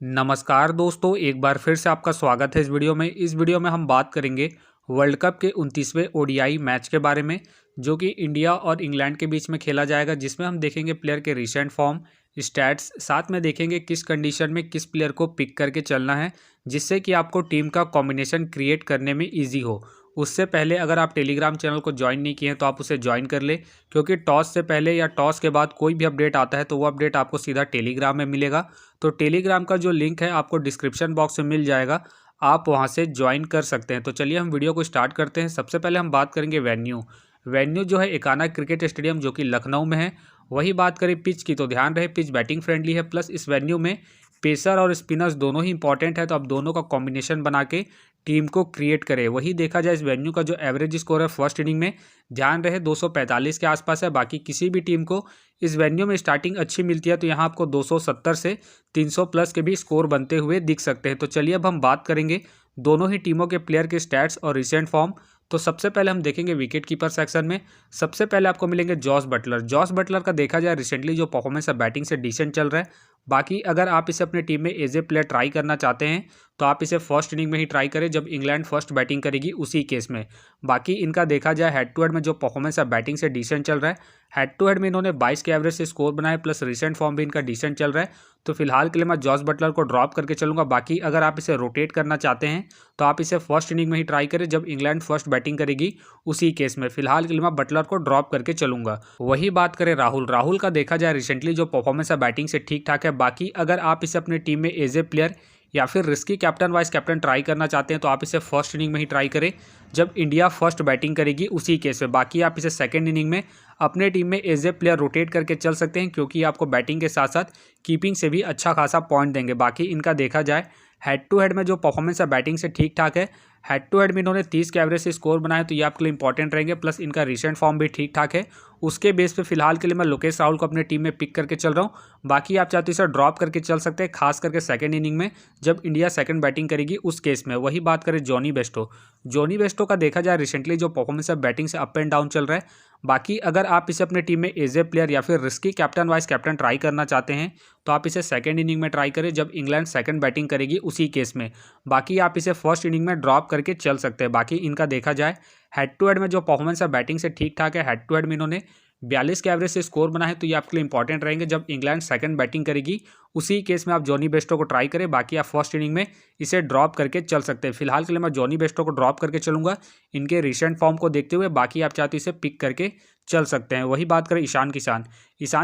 नमस्कार दोस्तों, एक बार फिर से आपका स्वागत है इस वीडियो में। इस वीडियो में हम बात करेंगे वर्ल्ड कप के 29वें ओडीआई मैच के बारे में, जो कि इंडिया और इंग्लैंड के बीच में खेला जाएगा, जिसमें हम देखेंगे प्लेयर के रिसेंट फॉर्म, स्टैट्स, साथ में देखेंगे किस कंडीशन में किस प्लेयर को पिक करके चलना है, जिससे कि आपको टीम का कॉम्बिनेशन क्रिएट करने में ईजी हो। उससे पहले अगर आप टेलीग्राम चैनल को ज्वाइन नहीं किए हैं तो आप उसे ज्वाइन कर ले, क्योंकि टॉस से पहले या टॉस के बाद कोई भी अपडेट आता है तो वो अपडेट आपको सीधा टेलीग्राम में मिलेगा। तो टेलीग्राम का जो लिंक है आपको डिस्क्रिप्शन बॉक्स में मिल जाएगा, आप वहां से ज्वाइन कर सकते हैं। तो चलिए हम वीडियो को स्टार्ट करते हैं। सबसे पहले हम बात करेंगे वेन्यू जो है एकाना क्रिकेट स्टेडियम, जो कि लखनऊ में है। वही बात करें पिच की, तो ध्यान रहे पिच बैटिंग फ्रेंडली है, प्लस इस वेन्यू में पेसर और स्पिनर्स दोनों ही इंपॉर्टेंट है, तो आप दोनों का कॉम्बिनेशन बना के टीम को क्रिएट करे। वही देखा जाए इस वेन्यू का जो एवरेज स्कोर है फर्स्ट इनिंग में, ध्यान रहे 245 के आसपास है। बाकी किसी भी टीम को इस वेन्यू में स्टार्टिंग अच्छी मिलती है तो यहाँ आपको 270 से 300 प्लस के भी स्कोर बनते हुए दिख सकते हैं। तो चलिए अब हम बात करेंगे दोनों ही टीमों के प्लेयर के स्टैट्स और रिसेंट फॉर्म। तो सबसे पहले हम देखेंगे विकेट कीपर सेक्शन में। सबसे पहले आपको मिलेंगे जॉस बटलर। जॉस बटलर का देखा जाए रिसेंटली जो परफॉर्मेंस है बैटिंग से डिसेंट चल रहा है। बाकी अगर आप इसे अपनी टीम में एज ए प्लेयर ट्राई करना चाहते हैं तो आप इसे फर्स्ट इनिंग में ही ट्राई करें, जब इंग्लैंड फर्स्ट बैटिंग करेगी उसी केस में। बाकी इनका देखा जाए हेड टू हेड में जो परफॉर्मेंस है बैटिंग से डिसेंट चल रहा है। हेड टू हेड में इन्होंने 22 के एवरेज से स्कोर बनाए, प्लस रिसेंट फॉर्म भी इनका डिसेंट चल रहा है। तो फिलहाल के लिए मैं जॉस बटलर को ड्रॉप करके चलूंगा। बाकी अगर आप इसे रोटेट करना चाहते हैं तो आप इसे फर्स्ट इनिंग में ही ट्राई करें, जब इंग्लैंड फर्स्ट बैटिंग करेगी उसी केस में। फिलहाल के लिए मैं बटलर को ड्रॉप करके चलूंगा। वही बात करें राहुल का देखा जाए रिसेंटली जो परफॉर्मेंस है बैटिंग से ठीक ठाक है। बाकी अगर आप इसे अपनी टीम में एज ए प्लेयर या फिर risky captain vice captain try करना चाहते हैं तो आप इसे फर्स्ट इनिंग में ही ट्राई करें, जब इंडिया फर्स्ट बैटिंग करेगी उसी केस में। बाकी आप इसे सेकंड इनिंग में अपने टीम में एज ए प्लेयर रोटेट करके चल सकते हैं, क्योंकि आपको बैटिंग के साथ साथ कीपिंग से भी अच्छा खासा पॉइंट देंगे। बाकी इनका देखा जाए हेड टू हेड में जो परफॉर्मेंस है बैटिंग से ठीक ठाक है। हेड टू हेड में इन्होंने 30 के एवरेज से स्कोर बनाए, तो ये आपके लिए इंपॉर्टेंट रहेंगे। प्लस इनका रिसेंट फॉर्म भी ठीक ठाक है। उसके बेस पे फिलहाल के लिए मैं लोकेश राहुल को अपनी टीम में पिक करके चल रहा हूँ। बाकी आप चाहते हो इसे ड्रॉप करके चल सकते हैं, खास करके सेकंड इनिंग में जब इंडिया सेकंड बैटिंग करेगी उस केस में। वही बात करें जॉनी बेस्टो का देखा जाए रिसेंटली जो परफॉर्मेंस है बैटिंग से अप एंड डाउन चल रहा है। बाकी अगर आप इसे अपने टीम में एज ए प्लेयर या फिर risky captain vice captain try करना चाहते हैं तो आप इसे सेकंड इनिंग में ट्राई करें, जब इंग्लैंड सेकंड बैटिंग करेगी उसी केस में। बाकी आप इसे फर्स्ट इनिंग में ड्रॉप करके चल सकते हैं। बाकी इनका देखा जाए हेड टू हेड में जो परफॉर्मेंस है बैटिंग से ठीक ठाक है। हेड टू हेड में इन्होंने 42 के एवरेज से स्कोर बना है, तो ये आपके लिए इंपॉर्टेंट रहेंगे, जब इंग्लैंड सेकंड बैटिंग करेगी उसी केस में आप जॉनी बेस्टो को ट्राई करें। बाकी आप फर्स्ट इनिंग में इसे ड्रॉप करके चल सकते हैं। फिलहाल के लिए मैं जॉनी बेस्टो को ड्रॉप करके चलूंगा इनके रिसेंट फॉर्म को देखते हुए। बाकी आप चाहते इसे पिक करके चल सकते हैं। वही बात करें ईशान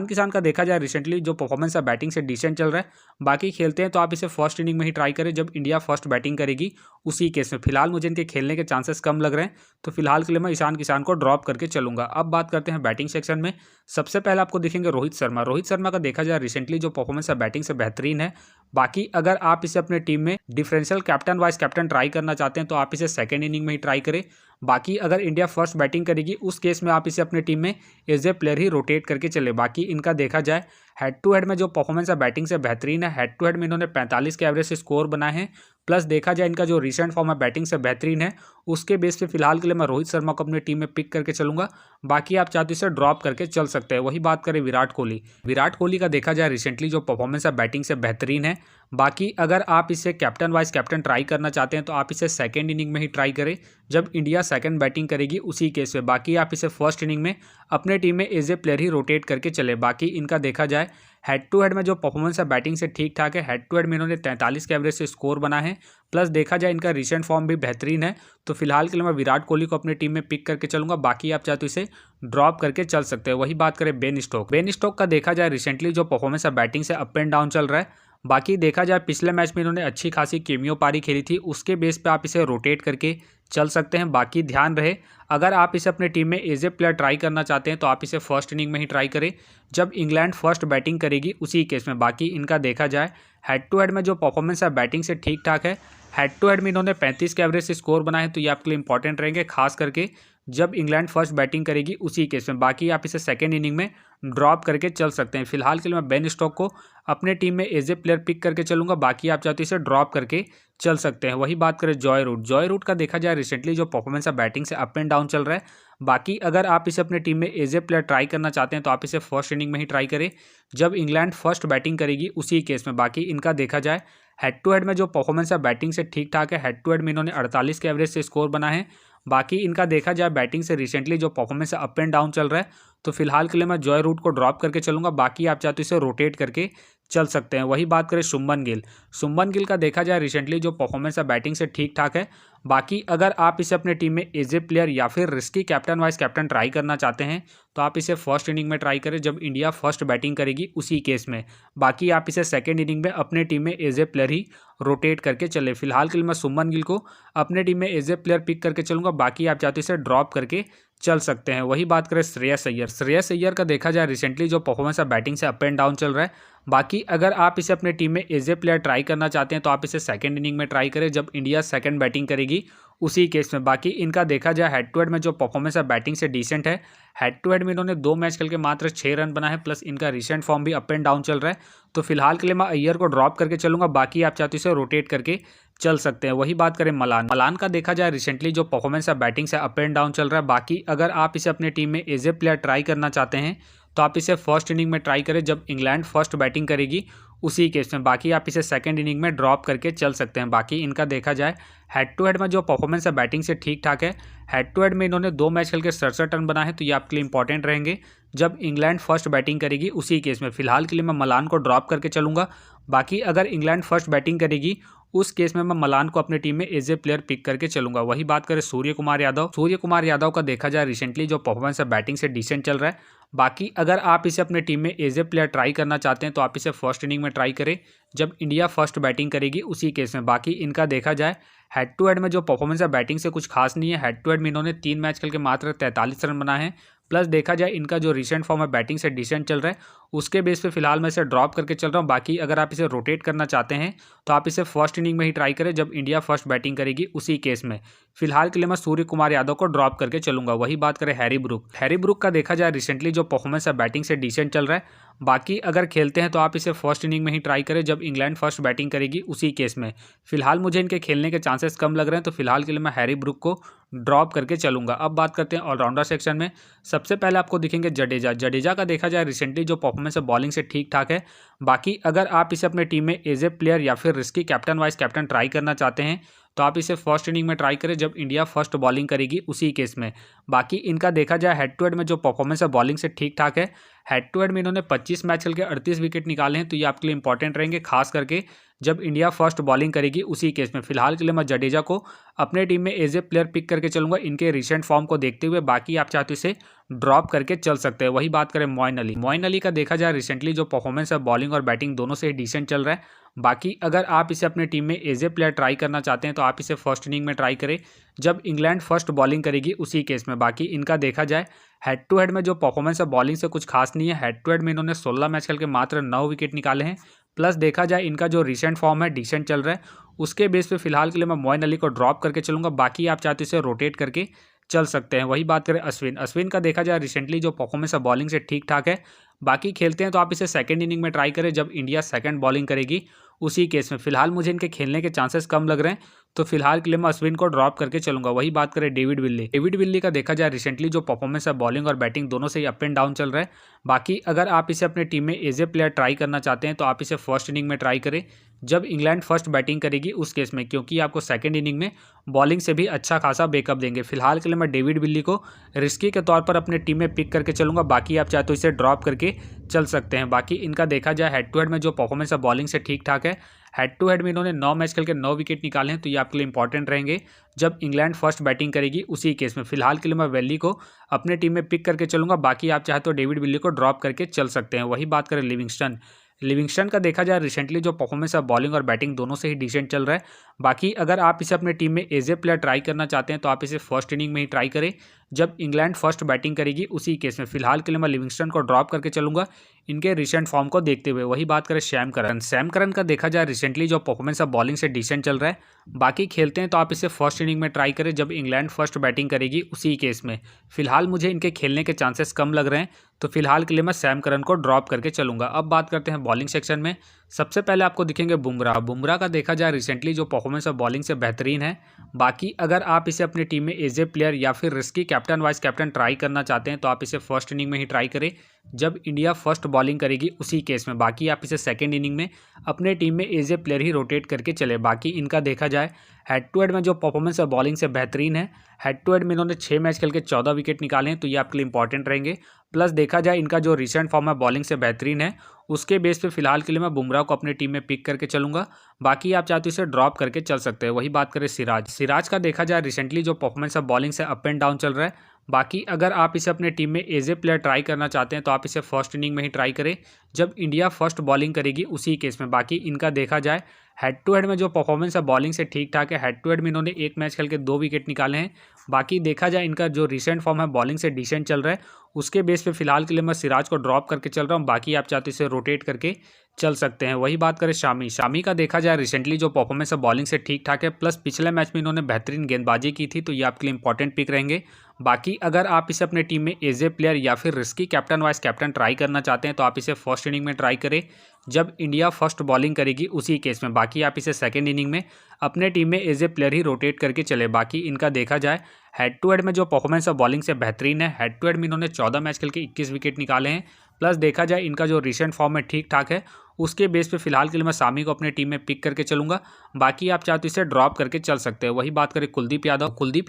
किसान का देखा जाए रिसेंटली जो परफॉर्मेंस है बैटिंग से डिसेंट चल रहा है। बाकी खेलते हैं तो आप इसे फर्स्ट इनिंग में ही ट्राई करें, जब इंडिया फर्स्ट बैटिंग करेगी उसी केस में। फिलहाल मुझे इनके खेलने के चांसेस कम लग रहे हैं, तो फिलहाल के लिए मैं ईशान किसान को ड्रॉप करके चलूंगा। अब बात करते हैं बैटिंग सेक्शन में। सबसे पहले आपको दिखेंगे रोहित शर्मा का देखा जाए रिसेंटली जो परफॉर्मेंस है बैटिंग से बेहतरीन है। बाकी अगर आप इसे अपने टीम में differential captain vice captain try करना चाहते हैं तो आप इसे सेकंड इनिंग में ही ट्राई करें। बाकी अगर इंडिया फर्स्ट बैटिंग करेगी उस केस में आप इसे अपनी टीम में एज ए प्लेयर ही रोटेट करके चले। बाकी इनका देखा जाए हेड टू हेड में जो परफॉर्मेंस है बैटिंग से बेहतरीन है। हेड टू हेड में इन्होंने 45 के एवरेज से स्कोर बनाए हैं। प्लस देखा जाए इनका जो रिसेंट फॉर्म है बैटिंग से बेहतरीन है। उसके बेस पे फिलहाल के लिए मैं रोहित शर्मा को अपनी टीम में पिक करके चलूंगा। बाकी आप चाहते इसे ड्रॉप करके चल सकते हैं। वही बात करें विराट कोहली का देखा जाए रिसेंटली जो परफॉर्मेंस है बैटिंग से बेहतरीन है। बाकी अगर आप इसे कैप्टन वाइस कैप्टन ट्राई करना चाहते हैं तो आप इसे सेकंड इनिंग में ही ट्राई करें, जब इंडिया सेकंड बैटिंग करेगी उसी केस में। बाकी आप इसे फर्स्ट इनिंग में अपने टीम में एज ए प्लेयर ही रोटेट करके चले। बाकी इनका देखा जाए हेड टू हेड में जो परफॉर्मेंस है बैटिंग से ठीक ठाक है। हेड टू हेड में इन्होंने 43 के एवरेज से स्कोर बना है। प्लस देखा जाए इनका रिसेंट फॉर्म भी बेहतरीन है। तो फिलहाल के लिए मैं विराट कोहली को अपनी टीम में पिक करके चलूंगा। बाकी आप चाहे तो इसे ड्रॉप करके चल सकते हैं। वही बात करें बेन स्टोक का देखा जाए रिसेंटली जो परफॉर्मेंस है बैटिंग से अप एंड डाउन चल रहा है। बाकी देखा जाए पिछले मैच में इन्होंने अच्छी खासी केमियो पारी खेली थी, उसके बेस पे आप इसे रोटेट करके चल सकते हैं। बाकी ध्यान रहे अगर आप इसे अपने टीम में एज ए प्लेयर ट्राई करना चाहते हैं तो आप इसे फर्स्ट इनिंग में ही ट्राई करें, जब इंग्लैंड फर्स्ट बैटिंग करेगी उसी केस में। बाकी इनका देखा जाए हेड टू हेड में जो परफॉर्मेंस है बैटिंग से ठीक ठाक है। हेड टू हेड में इन्होंने 35 के एवरेज से स्कोर बनाए हैं, तो ये आपके लिए इंपॉर्टेंट रहेंगे, खास करके जब इंग्लैंड फर्स्ट बैटिंग करेगी उसी केस में। बाकी आप इसे सेकंड इनिंग में ड्रॉप करके चल सकते हैं। फिलहाल के लिए मैं बेन स्टोक को अपने टीम में एज ए प्लेयर पिक करके चलूंगा। बाकी आप चाहते इसे ड्रॉप करके चल सकते हैं। वही बात करें जॉय रूट का देखा जाए रिसेंटली जो परफॉर्मेंस है बैटिंग से अप एंड डाउन चल रहा है। बाकी अगर आप इसे अपने टीम में एज ए प्लेयर ट्राई करना चाहते हैं तो आप इसे फर्स्ट इनिंग में ही ट्राई करें, जब इंग्लैंड फर्स्ट बैटिंग करेगी उसी केस में। बाकी इनका देखा जाए हेड टू हेड में जो परफॉर्मेंस है बैटिंग से ठीक ठाक है। हेड टू हेड में इन्होंने 48 के एवरेज से स्कोर बना है। बाकी इनका देखा जाए बैटिंग से रिसेंटली जो परफॉर्मेंस है अप एंड डाउन चल रहा है, तो फिलहाल के लिए मैं जॉय रूट को ड्रॉप करके चलूंगा। बाकी आप चाहे तो इसे रोटेट करके चल सकते हैं। वही बात करें शुभमन गिल, शुभमन गिल का देखा जाए रिसेंटली जो परफॉर्मेंस है बैटिंग से ठीक ठाक है। बाकी अगर आप इसे अपने टीम में एज ए प्लेयर या फिर risky captain vice captain try करना चाहते हैं तो आप इसे फर्स्ट इनिंग में ट्राई करें जब इंडिया फर्स्ट बैटिंग करेगी उसी केस में। बाकी आप इसे सेकेंड इनिंग में अपने टीम में एज ए प्लेयर ही रोटेट करके चले। फिलहाल के लिए मैं शुभमन गिल को अपने टीम में एज ए प्लेयर पिक करके चलूंगा। बाकी आप चाहते इसे ड्रॉप करके चल सकते हैं। वही बात करें श्रेयस अय्यर, श्रेयस अय्यर का देखा जाए रिसेंटली जो परफॉर्मेंस है बैटिंग से अप एंड डाउन चल रहा है। बाकी अगर आप इसे अपने टीम में एज ए प्लेयर ट्राई करना चाहते हैं तो आप इसे सेकंड इनिंग में ट्राई करें जब इंडिया सेकंड बैटिंग करेगी उसी केस में। बाकी इनका देखा जाए हेड टू हेड में जो परफॉर्मेंस है बैटिंग से डिसेंट है। हेड टू हेड में इन्होंने 2 मैच खेल के मात्र 6 रन बना है, प्लस इनका रिसेंट फॉर्म भी अप एंड डाउन चल रहा है। तो फिलहाल के लिए मैं अय्यर को ड्रॉप करके चलूंगा। बाकी आप चाहते इसे रोटेट करके चल सकते हैं। वही बात करें मलान, मलान का देखा जाए रिसेंटली जो परफॉर्मेंस है बैटिंग से अप एंड डाउन चल रहा है। बाकी अगर आप इसे अपने टीम में एज ए प्लेयर ट्राई करना चाहते हैं तो आप इसे फर्स्ट इनिंग में ट्राई करें जब इंग्लैंड फर्स्ट बैटिंग करेगी उसी केस में। बाकी आप इसे सेकंड इनिंग में ड्रॉप करके चल सकते हैं। बाकी इनका देखा जाए हेड टू हेड में जो परफॉर्मेंस है बैटिंग से ठीक ठाक है। हेड टू हेड में इन्होंने 2 मैच खेल के 67 रन बना है, तो ये आपके लिए इंपॉर्टेंट रहेंगे जब इंग्लैंड फर्स्ट बैटिंग करेगी उसी केस में। फिलहाल के लिए मैं मलान को ड्रॉप करके चलूंगा। बाकी अगर इंग्लैंड फर्स्ट बैटिंग करेगी उस केस में मैं मलान को अपने टीम में एज ए प्लेयर पिक करके चलूंगा। वही बात करें सूर्य कुमार यादव, सूर्य कुमार यादव का देखा जाए रिसेंटली जो परफॉर्मेंस है बैटिंग से डिसेंट चल रहा है। बाकी अगर आप इसे अपने टीम में एज ए प्लेयर ट्राई करना चाहते हैं तो आप इसे फर्स्ट इनिंग में ट्राई करें जब इंडिया फर्स्ट बैटिंग करेगी उसी केस में। बाकी इनका देखा जाए हेड टू हेड में जो परफॉर्मेंस है बैटिंग से कुछ खास नहीं है। हेड टू हेड में इन्होंने 3 मैच खेल के मात्र 43 रन बनाए हैं, प्लस देखा जाए इनका जो रिसेंट फॉर्म है बैटिंग से डिसेंट चल रहा है, उसके बेस पे फिलहाल मैं इसे ड्रॉप करके चल रहा हूँ। बाकी अगर आप इसे रोटेट करना चाहते हैं तो आप इसे फर्स्ट इनिंग में ही ट्राई करें जब इंडिया फर्स्ट बैटिंग करेगी उसी केस में। फिलहाल के लिए मैं सूर्य कुमार यादव को ड्रॉप करके चलूंगा। वही बात करें हैरी ब्रूक, हैरी ब्रूक का देखा जाए रिसेंटली जो परफॉर्मेंस है बैटिंग से डिसेंट चल रहा है। बाकी अगर खेलते हैं तो आप इसे फर्स्ट इनिंग में ही ट्राई करें जब इंग्लैंड फर्स्ट बैटिंग करेगी उसी केस में। फिलहाल मुझे इनके खेलने के चांसेस कम लग रहे हैं, तो फिलहाल के लिए मैं हैरी ब्रूक को ड्रॉप करके चलूंगा। अब बात करते हैं ऑलराउंडर सेक्शन में। सबसे पहले आपको दिखेंगे जडेजा, जडेजा का देखा जाए रिसेंटली जो परफॉर्मेंस है बॉलिंग से ठीक ठाक है। बाकी अगर आप इसे अपने टीम में एज ए प्लेयर या फिर risky captain vice captain try करना चाहते हैं तो आप इसे फर्स्ट इनिंग में ट्राई करें जब इंडिया फर्स्ट बॉलिंग करेगी उसी केस में। बाकी इनका देखा जाए हेड टू हेड में जो परफॉर्मेंस है बॉलिंग से ठीक ठाक है। हेड टू हेड में इन्होंने 25 मैच खेल के 38 विकेट निकाले हैं, तो ये आपके लिए इंपॉर्टेंट रहेंगे, खास करके जब इंडिया फर्स्ट बॉलिंग करेगी उसी केस में। फिलहाल के लिए मैं जडेजा को अपने टीम में एज ए प्लेयर पिक करके चलूंगा इनके रिसेंट फॉर्म को देखते हुए। बाकी आप चाहते इसे ड्रॉप करके चल सकते हैं। वही बात करें मोइन अली, मोइन अली का देखा जाए रिसेंटली जो परफॉर्मेंस है बॉलिंग और बैटिंग दोनों से ही डिसेंट चल रहा है। बाकी अगर आप इसे अपने टीम में एज ए प्लेयर ट्राई करना चाहते हैं तो आप इसे फर्स्ट इनिंग में ट्राई करें जब इंग्लैंड फर्स्ट बॉलिंग करेगी उसी केस में। बाकी इनका देखा जाए हेड टू हेड में जो परफॉर्मेंस है बॉलिंग से कुछ खास नहीं है। हेड टू हेड में इन्होंने 16 मैच खेल के मात्र 9 विकेट निकाले हैं, प्लस देखा जाए इनका जो रिसेंट फॉर्म है डिसेंट चल रहा है, उसके बेस पे फिलहाल के लिए मैं मोइन अली को ड्रॉप करके चलूंगा। बाकी आप चाहते इसे रोटेट करके चल सकते हैं। वही बात करें अश्विन, अश्विन का देखा जाए रिसेंटली जो परफॉर्मेंस है बॉलिंग से ठीक ठाक है। बाकी खेलते हैं तो आप इसे सेकंड इनिंग में ट्राई करें जब इंडिया सेकंड बॉलिंग करेगी उसी केस में। फिलहाल मुझे इनके खेलने के चांसेस कम लग रहे हैं, तो फिलहाल के लिए मैं अश्विन को ड्रॉप करके चलूंगा। वही बात करें डेविड विल्ली, डेविड विल्ली का देखा जाए रिसेंटली जो परफॉर्मेंस है बॉलिंग और बैटिंग दोनों से ही अप एंड डाउन चल रहा है। बाकी अगर आप इसे अपने टीम में एज ए प्लेयर ट्राई करना चाहते हैं तो आप इसे फर्स्ट इनिंग में ट्राई करें जब इंग्लैंड फर्स्ट बैटिंग करेगी उस केस में, क्योंकि आपको सेकंड इनिंग में बॉलिंग से भी अच्छा खासा बैकअप देंगे। फिलहाल के लिए मैं डेविड विल्ली को रिस्की के तौर पर अपने टीम में पिक करके चलूंगा। बाकी आप चाहे तो इसे ड्रॉप करके चल सकते हैं। बाकी इनका देखा जाए हेड टू हेड में जो परफॉर्मेंस है बॉलिंग से ठीक ठाक है। हेड टू हेड में इन्होंने 9 मैच खेल के 9 विकेट निकाले हैं, तो ये आपके लिए इंपॉर्टेंट रहेंगे जब इंग्लैंड फर्स्ट बैटिंग करेगी उसी केस में। फिलहाल के लिए मैं वेल्ली को अपने टीम में पिक करके चलूंगा। बाकी आप चाहे तो डेविड विल्ली को ड्रॉप करके चल सकते हैं। वही बात करें लिविंगस्टन, लिविंगस्टन का देखा जाए रिसेंटली जो परफॉर्मेंस है बॉलिंग और बैटिंग दोनों से ही डिसेंट चल रहा है। बाकी अगर आप इसे अपने टीम में एज ए प्लेयर ट्राई करना चाहते हैं तो आप इसे फर्स्ट इनिंग में ही ट्राई करें जब इंग्लैंड फर्स्ट बैटिंग करेगी उसी केस में। फिलहाल के लिए मैं लिविंगस्टन को ड्रॉप करके चलूंगा इनके रिसेंट फॉर्म को देखते हुए। वही बात करें सैम करन, सैम करन का देखा जाए रिसेंटली जो परफॉर्मेंस है बॉलिंग से डिसेंट चल रहा है। बाकी खेलते हैं तो आप इसे फर्स्ट इनिंग में ट्राई करें जब इंग्लैंड फर्स्ट बैटिंग करेगी उसी केस में। फिलहाल मुझे इनके खेलने के चांसेस कम लग रहे हैं, तो फिलहाल के लिए मैं सैम करन को ड्रॉप करके चलूंगा। अब बात करते हैं बॉलिंग सेक्शन में। सबसे पहले आपको दिखेंगे बुमराह, बुमराह का देखा जाए रिसेंटली जो परफॉर्मेंस है बॉलिंग से बेहतरीन है। बाकी अगर आप इसे अपनी टीम में एज ए प्लेयर या फिर risky captain vice captain try करना चाहते हैं तो आप इसे फर्स्ट इनिंग में ही ट्राई करें जब इंडिया फर्स्ट बॉलिंग करेगी उसी केस में। बाकी आप इसे सेकेंड इनिंग में अपने टीम में एज ए प्लेयर ही रोटेट करके चले। बाकी इनका देखा जाए हेड टू हेड में जो परफॉर्मेंस है बॉलिंग से बेहतरीन है। हेड टू हेड में इन्होंने 6 मैच खेल के 14 विकेट निकाले हैं, तो ये आपके लिए इंपॉर्टेंट रहेंगे। प्लस देखा जाए इनका जो रिसेंट फॉर्म है बॉलिंग से बेहतरीन है, उसके बेस पे फिलहाल के लिए मैं बुमराह को अपनी टीम में पिक करके चलूंगा। बाकी आप चाहते हो इसे ड्रॉप करके चल सकते हैं। वही बात करें सिराज का देखा जाए रिसेंटली जो परफॉर्मेंस है बॉलिंग से अप एंड डाउन चल रहा है। बाकी अगर आप इसे अपने टीम में एज ए प्लेयर ट्राई करना चाहते हैं तो आप इसे फर्स्ट इनिंग में ही ट्राई करें जब इंडिया फर्स्ट बॉलिंग करेगी उसी केस में। बाकी इनका देखा जाए हेड टू हेड में जो परफॉर्मेंस है बॉलिंग से ठीक ठाक है। हेड टू हेड में इन्होंने 1 मैच खेल के 2 विकेट निकाले हैं। बाकी देखा जाए इनका जो रिसेंट फॉर्म है बॉलिंग से डिसेंट चल रहा है, उसके बेस पे फिलहाल के लिए मैं सिराज को ड्रॉप करके चल रहा हूँ। बाकी आप चाहते इसे रोटेट करके चल सकते हैं। वही बात करें शामी का देखा जाए रिसेंटली जो परफॉर्मेंस है बॉलिंग से ठीक ठाक है, प्लस पिछले मैच में इन्होंने बेहतरीन गेंदबाजी की थी, तो ये आपके लिए इंपॉर्टेंट पिक रहेंगे। बाकी अगर आप इसे अपने टीम में एज ए प्लेयर या फिर risky captain vice captain try करना चाहते हैं तो आप इसे फर्स्ट इनिंग में ट्राई करें जब इंडिया फर्स्ट बॉलिंग करेगी उसी केस में। बाकी आप इसे सेकेंड इनिंग में अपने टीम में एज ए प्लेयर ही रोटेट करके चले। बाकी इनका देखा जाए हेड टू हेड में जो परफॉर्मेंस है बॉलिंग से बेहतरीन है। हेड टू हेड में इन्होंने 14 मैच खेल के 21 विकेट निकाले हैं। प्लस देखा जाए इनका जो रिसेंट फॉर्म है ठीक ठाक है, उसके बेस पे फिलहाल के लिए मैं शामी को अपने टीम में पिक करके चलूंगा। बाकी आप चाहते इसे ड्रॉप करके चल सकते हैं। वही बात करें कुलदीप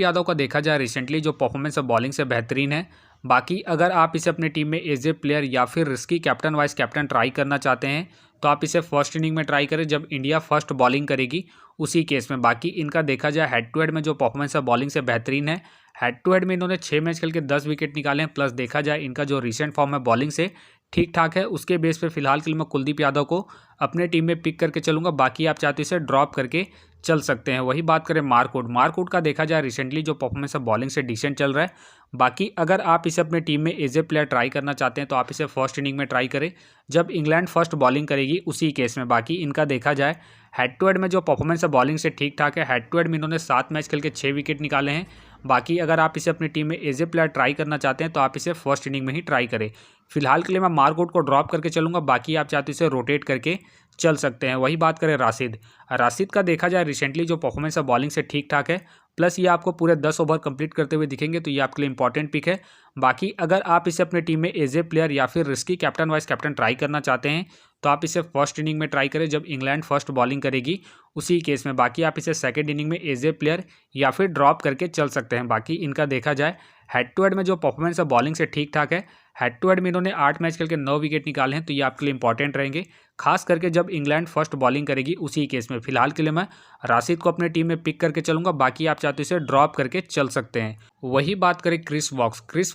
यादव का देखा जाए रिसेंटली जो परफॉर्मेंस है बॉलिंग से बेहतरीन है। बाकी अगर आप इसे अपनी टीम में एज ए प्लेयर या फिर risky captain vice captain try करना चाहते हैं तो आप इसे फर्स्ट इनिंग में ट्राई करें जब इंडिया फर्स्ट बॉलिंग करेगी उसी केस में। बाकी इनका देखा जाए हेड टू हेड में जो परफॉर्मेंस है बॉलिंग से बेहतरीन है। हेड टू हेड में इन्होंने 6 मैच खेल के 10 विकेट निकाले हैं। प्लस देखा जाए इनका जो रिसेंट फॉर्म है बॉलिंग से ठीक ठाक है, उसके बेस पे फिलहाल के लिए मैं कुलदीप यादव को अपने टीम में पिक करके चलूंगा। बाकी आप चाहते इसे ड्रॉप करके चल सकते हैं। वही बात करें मार्कवुड का देखा जाए रिसेंटली जो परफॉर्मेंस है बॉलिंग से डिसेंट चल रहा है। बाकी अगर आप इसे अपने टीम में एज ए प्लेयर ट्राई करना चाहते हैं तो आप इसे फर्स्ट इनिंग में ट्राई करें जब इंग्लैंड फर्स्ट बॉलिंग करेगी उसी केस में। बाकी इनका देखा जाए हेड टू हेड में जो परफॉर्मेंस है बॉलिंग से ठीक ठाक है। हेड टू हेड में इन्होंने 7 मैच खेल के 6 विकेट निकाले हैं। बाकी अगर आप इसे अपनी टीम में एज ए प्लेयर ट्राई करना चाहते हैं तो आप इसे फर्स्ट इनिंग में ही ट्राई करें। फिलहाल के लिए मैं मार्कवुड को ड्रॉप करके चलूंगा। बाकी आप चाहते इसे रोटेट करके चल सकते हैं। वही बात करें राशिद का देखा जाए रिसेंटली जो परफॉर्मेंस है बॉलिंग से ठीक ठाक है, प्लस ये आपको पूरे 10 ओवर कंप्लीट करते हुए दिखेंगे, तो ये आपके लिए इंपॉर्टेंट पिक है। बाकी अगर आप इसे अपने टीम में एज ए प्लेयर या फिर risky captain vice captain try करना चाहते हैं तो आप इसे फर्स्ट इनिंग में ट्राई करें जब इंग्लैंड फर्स्ट बॉलिंग करेगी उसी केस में। बाकी आप इसे सेकेंड इनिंग में एज ए प्लेयर या फिर ड्रॉप करके चल सकते हैं। बाकी इनका देखा जाए हेड टू हेड में जो परफॉर्मेंस है बॉलिंग से ठीक ठाक है। हेड टू हेड में इन्होंने 8 मैच खेल के 9 विकेट निकाले हैं, तो ये आपके लिए इंपॉर्टेंट रहेंगे, खास करके जब इंग्लैंड फर्स्ट बॉलिंग करेगी उसी केस में। फिलहाल के लिए मैं राशिद को अपने टीम में पिक करके चलूंगा। बाकी आप चाहते इसे ड्रॉप करके चल सकते हैं। वही बात करें क्रिस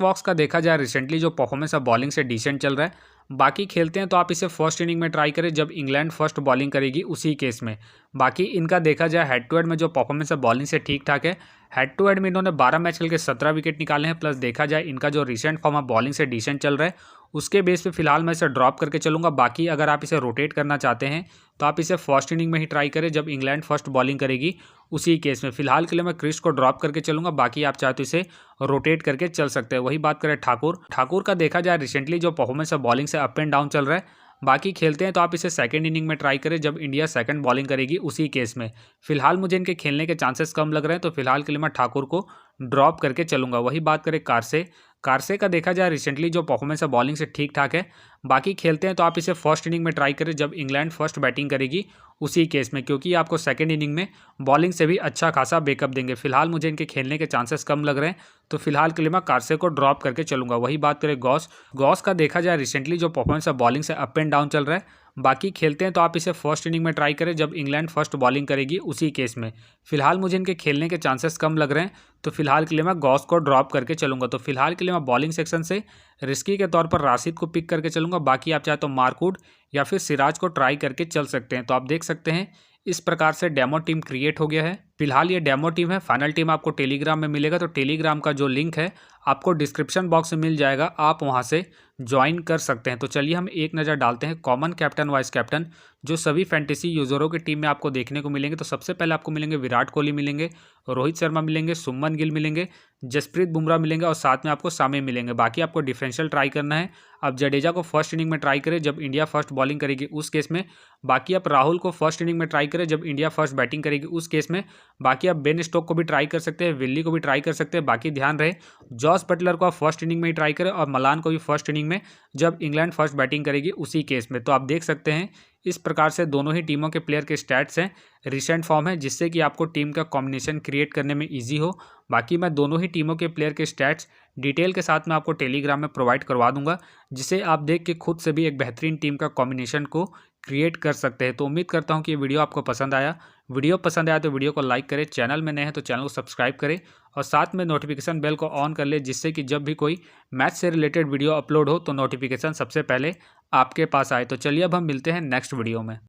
वॉक्स का देखा जाए रिसेंटली जो परफॉर्मेंस है बॉलिंग से डिसेंट चल रहा है। बाकी खेलते हैं तो आप इसे फर्स्ट इनिंग में ट्राई करें जब इंग्लैंड फर्स्ट बॉलिंग करेगी उसी केस में। बाकी इनका देखा जाए हेड टू हेड में जो परफॉर्मेंस है बॉलिंग से ठीक ठाक है। हेड टू हेड में इन्होंने 12 मैच खेल के 17 विकेट निकाले हैं। प्लस देखा जाए इनका जो रिसेंट फॉर्म है बॉलिंग से डिसेंट चल रहा है, उसके बेस पे फिलहाल मैं इसे ड्रॉप करके चलूंगा। बाकी अगर आप इसे रोटेट करना चाहते हैं तो आप इसे फर्स्ट इनिंग में ही ट्राई करें जब इंग्लैंड फर्स्ट बॉलिंग करेगी उसी केस में। फिलहाल के लिए मैं क्रिस को ड्रॉप करके चलूंगा। बाकी आप चाहते इसे रोटेट करके चल सकते हैं। वही बात करें ठाकुर का देखा जाए रिसेंटली जो परफॉर्मेंस है बॉलिंग से अप एंड डाउन चल रहा है। बाकी खेलते हैं तो आप इसे सेकंड इनिंग में ट्राई करें जब इंडिया सेकंड बॉलिंग करेगी उसी केस में। फिलहाल मुझे इनके खेलने के चांसेस कम लग रहे हैं, तो फिलहाल के लिए मैं ठाकुर को ड्रॉप करके चलूंगा। वही बात करें कारसे का देखा जाए रिसेंटली जो परफॉर्मेंस है बॉलिंग से ठीक ठाक है। बाकी खेलते हैं तो आप इसे फर्स्ट इनिंग में ट्राई करें जब इंग्लैंड फर्स्ट बैटिंग करेगी उसी केस में, क्योंकि आपको सेकंड इनिंग में बॉलिंग से भी अच्छा खासा बैकअप देंगे। फिलहाल मुझे इनके खेलने के चांसेस कम लग रहे हैं, तो फिलहाल के लिए मैं कारसे को ड्रॉप करके चलूंगा। वही बात करें गॉस का देखा जाए रिसेंटली जो परफॉर्मेंस है बॉलिंग से अप एंड डाउन चल रहा है। बाकी खेलते हैं तो आप इसे फर्स्ट इनिंग में ट्राई करें जब इंग्लैंड फर्स्ट बॉलिंग करेगी उसी केस में। फिलहाल मुझे इनके खेलने के चांसेस कम लग रहे हैं, तो फिलहाल के लिए मैं गॉस को ड्रॉप करके चलूंगा। तो फिलहाल के लिए मैं बॉलिंग सेक्शन से रिस्की के तौर पर राशिद को पिक करके चलूंगा। बाकी आप चाहे तो मार्कवुड या फिर सिराज को ट्राई करके चल सकते हैं। तो आप देख सकते हैं इस प्रकार से डेमो टीम क्रिएट हो गया है। फिलहाल ये डेमो टीम है, फाइनल टीम आपको टेलीग्राम में मिलेगा। तो टेलीग्राम का जो लिंक है आपको डिस्क्रिप्शन बॉक्स में मिल जाएगा, आप वहां से ज्वाइन कर सकते हैं। तो चलिए हम एक नज़र डालते हैं कॉमन कैप्टन वाइस कैप्टन जो सभी फैंटेसी यूजरों की टीम में आपको देखने को मिलेंगे। तो सबसे पहले आपको मिलेंगे विराट कोहली मिलेंगे, रोहित शर्मा मिलेंगे, सुमन गिल मिलेंगे, जसप्रीत बुमराह मिलेंगे और साथ में आपको शामी मिलेंगे। बाकी आपको डिफरेंशियल ट्राई करना है। अब जडेजा को फर्स्ट इनिंग में ट्राई करें जब इंडिया फर्स्ट बॉलिंग करेगी उस केस में। बाकी आप राहुल को फर्स्ट इनिंग में ट्राई करें जब इंडिया फर्स्ट बैटिंग करेगी उस केस में। बाकी आप बेन स्टोक को भी ट्राई कर सकते हैं, विल्ली को भी ट्राई कर सकते हैं। बाकी ध्यान रहे जॉस बटलर को आप फर्स्ट इनिंग में ही ट्राई करें और मलान को भी फर्स्ट इनिंग में जब इंग्लैंड फर्स्ट बैटिंग करेगी उसी केस में। तो आप देख सकते हैं इस प्रकार से दोनों ही टीमों के प्लेयर के स्टैट्स हैं, रिसेंट फॉर्म है, जिससे कि आपको टीम का कॉम्बिनेशन क्रिएट करने में ईजी हो। बाकी मैं दोनों ही टीमों के प्लेयर के स्टैट्स डिटेल के साथ में आपको टेलीग्राम में प्रोवाइड करवा दूंगा, जिसे आप देख के खुद से भी एक बेहतरीन टीम का कॉम्बिनेशन को क्रिएट कर सकते हैं। तो उम्मीद करता हूं कि ये वीडियो आपको पसंद आया। वीडियो पसंद आया तो वीडियो को लाइक करें, चैनल में नए हैं तो चैनल को सब्सक्राइब करें और साथ में नोटिफिकेशन बेल को ऑन कर ले, जिससे कि जब भी कोई मैच से रिलेटेड वीडियो अपलोड हो तो नोटिफिकेशन सबसे पहले आपके पास आए। तो चलिए अब हम मिलते हैं नेक्स्ट वीडियो में।